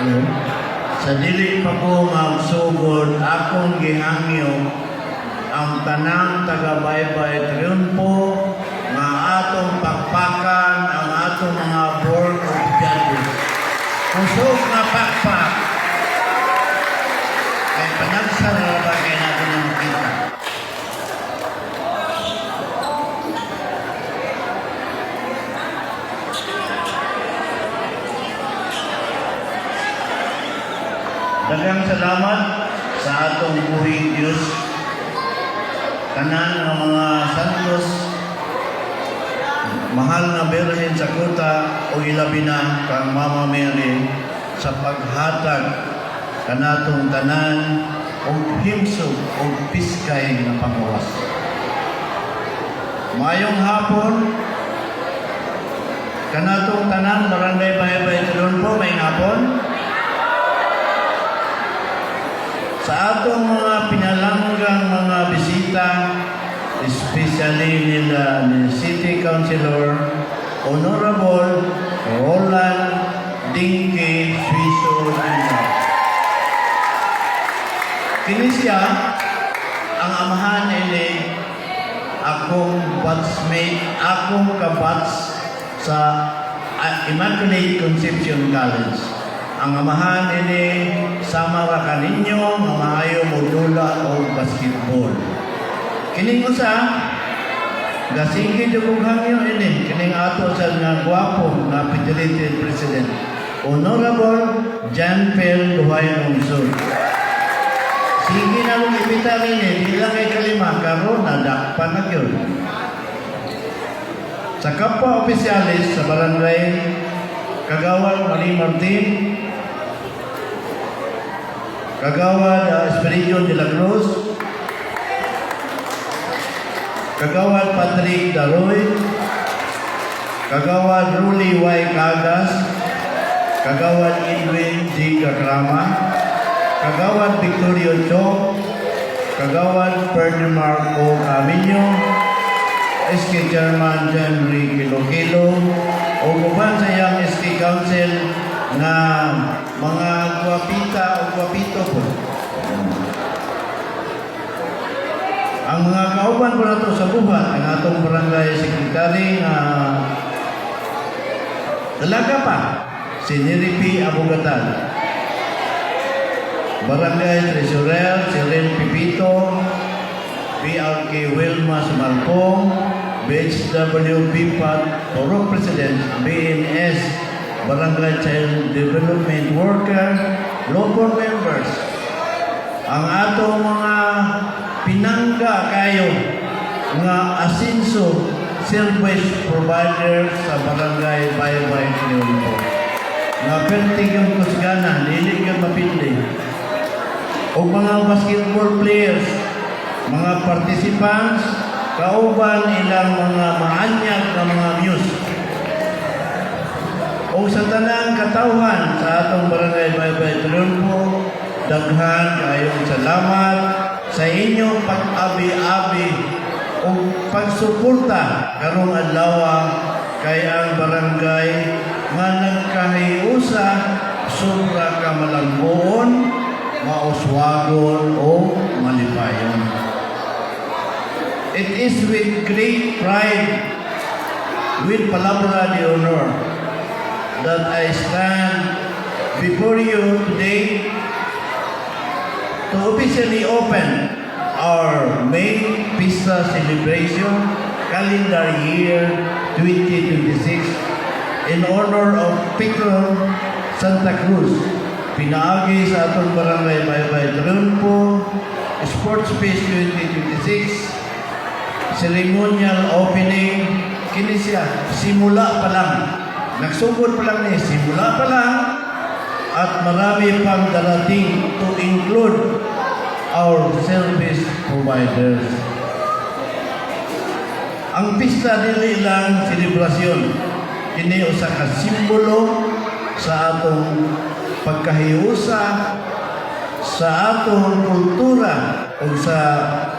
Ano? Sa dili pa ko magsugod, akong gihangyo ang tanang taga-baybay triunpo nga atong pakpakan ang atong mga board of judges. Kusog nga pakpak. Kay panagsar na ba kayo natin ang makita? Daghang salamat sa atong buhing Diyos. Tanan ng mga santos, mahal na Birhen sa Kuta o ilabi na kang Mama Mary sa paghatag kanatong tanan o himsog o piskay na pangawas. Mayong hapon, kanatong tanan, Barangay Baybay Tulon po, may hapon. Sa atong mga pinalanggang mga bisita, especially nila ni City Councilor Honorable Roland Dinky Suiso Jr. Kini siya ang amahan ini akong batchmate, akong kabats sa Immaculate Conception College. Ang amahan ini sama ra kaninyo nga maayo modula o basketball. Kining usa gasingid ug hangyo ini kining ato sa nga gwapo na federated president Honorable John Pel Duhay Lungsod. Sige na mong ibita rin di lang kay kalima karon nadakpan na gyud. Sa kapwa opisyalis sa barangay Kagawad Mari Martin, Kagawad Espiridion de la Cruz, Kagawad Patrick Daroy, Kagawad Ruli Y. Cagas, Kagawad Edwin G. Kakrama, Kagawad Victorio Cho, Kagawad Ferdinand O. Camino, SK Chairman John Ricky Lokilo, o uban sa iyang SK Council na mga guwapita o guwapito po. Ang mga kauban po nato sa buhat, ang atong barangay secretary na dalaga pa, si Neripi Abogatan. Barangay Treasurer, si Ren Pipito, PRK Wilma Sumalpong, BHW Pipat, Porok President, BNS, Barangay Child Development Worker, local members, ang atong mga pinangga kayo nga asinso service provider sa Barangay Baybay Triunpo. Nga pertig yung kusgana, nili ka mapili. O mga basketball players, mga participants, kauban ilang mga maanyag na mga muse. O sa tanang katawhan sa atong Barangay Baybay Triunpo, daghan kayong salamat sa inyong pag-abi-abi o pagsuporta karong adlaw kay ang barangay nga nagkahiusa sobra ka malanggoon, mauswagon o malipayon. It is with great pride, with palabra de honor, that I stand before you today to officially open our May Pista celebration calendar year 2026 in honor of Patron Santa Cruz. Pinaagi sa atong Barangay Baybay Triunpo Sports Fest 2026 ceremonial opening. Kini siya simula pa lang. Nagsugod pa lang ni simula pa lang at marami pang darating to include our service providers. Ang pista dili lang selebrasyon, kini usa ka simbolo sa atong pagkahiusa, sa atong kultura o sa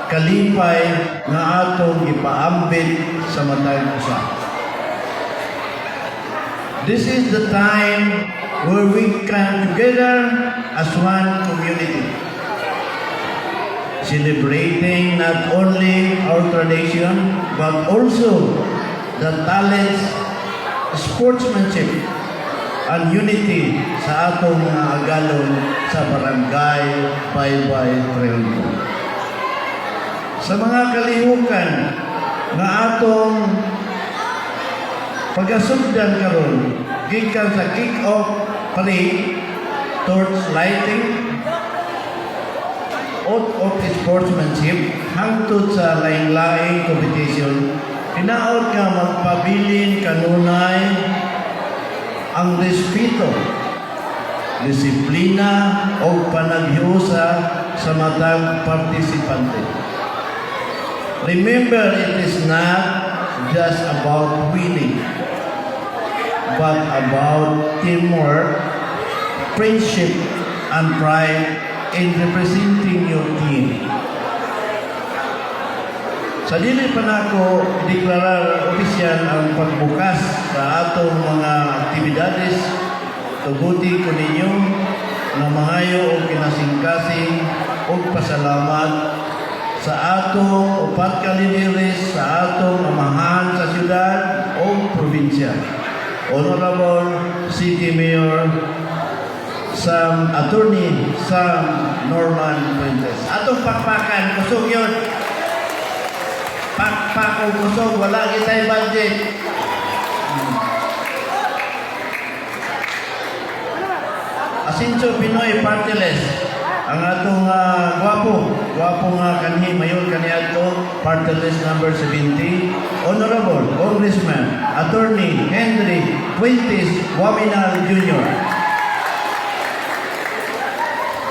kalipay nga atong ipaambit sa matag usa. This is the time where we come together as one community, celebrating not only our tradition but also the talents, sportsmanship, and unity sa atong mga agalon sa barangay Baybay Triunfo. Sa mga kalihukan nga atong pag-asugdan karon, gikan sa kick-off parade, torch lighting, oath of sportsmanship, hangtod sa laing-laing competition, hinaot nga magpabilin kanunay ang respeto, disiplina o panaghiusa sa matag partisipante. Remember, it is not just about winning, but about teamwork, friendship, and pride in representing your team. Sa dili pa nako deklarar opisyal ang pagbukas sa atong mga aktibidades, tuguti ko ninyo na mahayo o kinasingkasing o pasalamat sa atong upat ka lideres sa atong amahan sa syudad o probinsya. Honorable City Mayor Attorney Sam Norman Fuentes. Atong pakpakan, kusog yun. Pakpak o kusog, wala kita'y budget. Asinso Pinoy Party List. Ang atong gwapong kanhi mayon kaniadto party list number 70, Honorable Congressman Attorney Henry Fuentes Waminal Jr.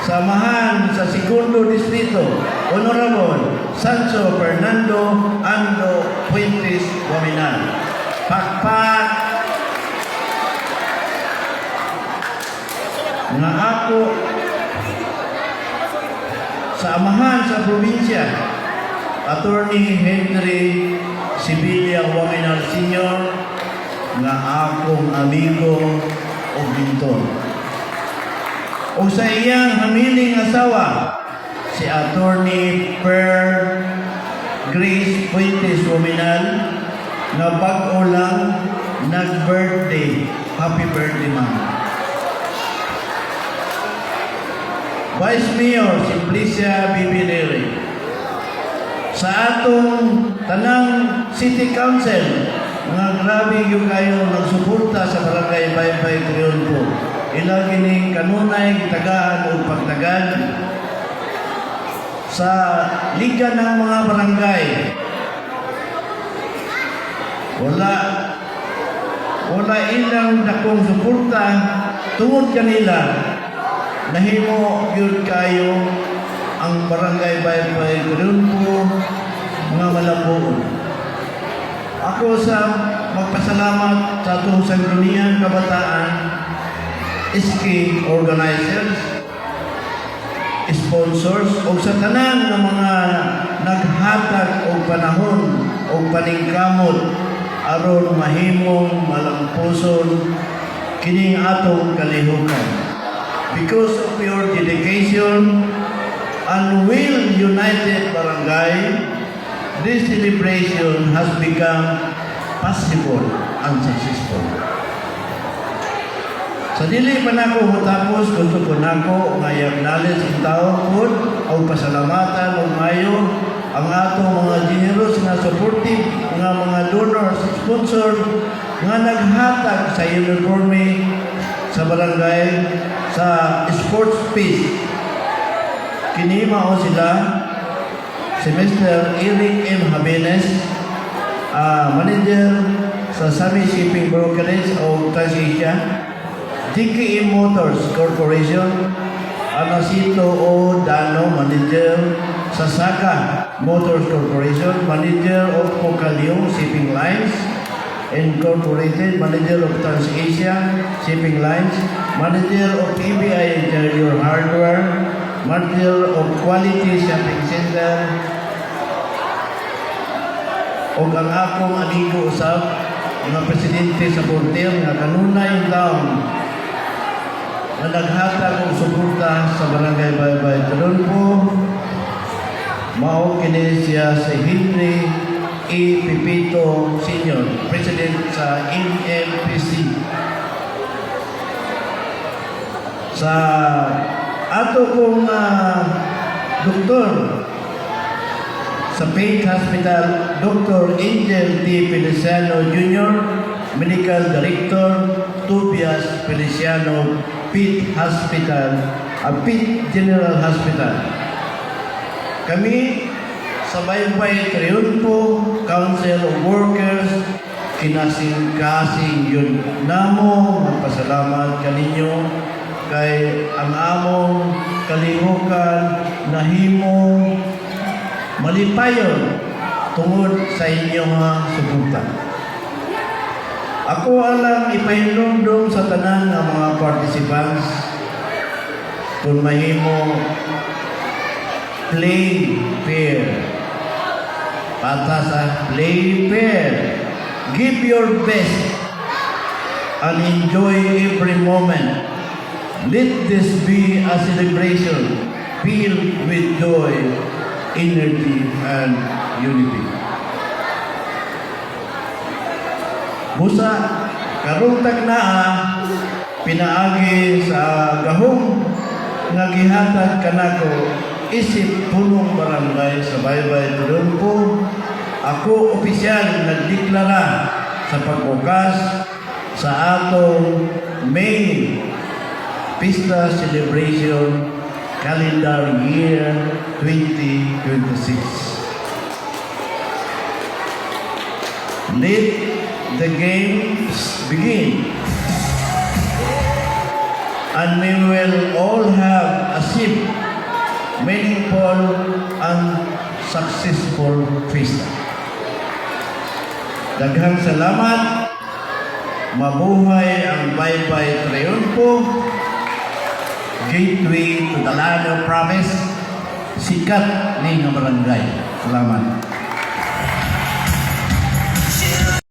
Samahan sa Segundo Distrito, Honorable Sancho Fernando Ando Fuentes Waminal. Pakpak nga ako sa amahan sa probinsya, Attorney Henry Sibilia Waminal Sr. nga akong amigo o binton. O sa iyang hamiling asawa, si Attorney Grace Fuentes Waminal nga bag-o lang nag-birthday. Happy birthday, ma'am. Vice Mayor Simplicia Bibinere. Sa atong tanang City Council, mga grabe yung kayo nagsuporta sa Barangay Baybay Triunfo. Ilang kining kanunay, tagaan o pagtagan sa liga ng mga barangay. Wala ilang dakong suporta tungod kanila. Nahimo yun kayo ang Barangay Baybay Triunfo mga malabuon. Ako sa magpasalamat sa atong sangguniang kabataan, SK organizers, sponsors, o sa tanan ng mga naghatag o panahon o paningkamot aron mahimong malampuson kining atong kalihukan. Because of your dedication and well-united barangay, this celebration has become possible and successful. Sa dili pa nako matapos, gusto ko nako nga i-acknowledge in taon po o pasalamatan o mayo ang atong mga generous nga supportive, mga donors, sponsor nga naghatag sa uniforme sa barangay sa sports space. Kini mao sila si Mr. Eric M. Habenes, manager sa Sami Shipping Brokerage o TransAsia, DKM Motors Corporation, Anasito O. Dano, manager sa Saga Motors Corporation, manager of Pocalio Shipping Lines Incorporated, manager of TransAsia Shipping Lines, manager of PBI Interior Hardware, manager of Quality Shopping Center, o ang akong amigo usab, mga presidente sa Porter, nga kanunay taon na naghatag og suporta sa Barangay Baybay Tulunpo. Mao kini siya si Henry E. Pipito Sr., President sa NMPC. Sa ato kong doktor sa Faith Hospital, Dr. Angel T. Feliciano Jr., Medical Director, Tobias Feliciano, Faith Hospital, Faith General Hospital. Kami sa Baybay Triunfo Council of Workers, kinasing-kasing yun namo, magpasalamat kaninyo kay ang among kalihukan nahimong malipayon tungod sa inyong suporta. Ako alang ipahinumdum sa tanan ng mga participants kung mahimo play fair. Pata sa play fair. Give your best and enjoy every moment. Let this be a celebration filled with joy, energy, and unity. Busa, karong tagnaa, pinaagi sa gahong nga gihatag kanako isip punong barangay sa Baybay Tulunpo. Ako opisyal nagdeklara sa pagbukas sa atong May Pista Celebration Calendar Year 2026. Let the games begin, and we will all have a safe, meaningful, and successful festa. Daghang salamat. Mabuhay ang Baybay Triunfo, gateway to Dalano Province, sikat ni nga barangay. Salamat.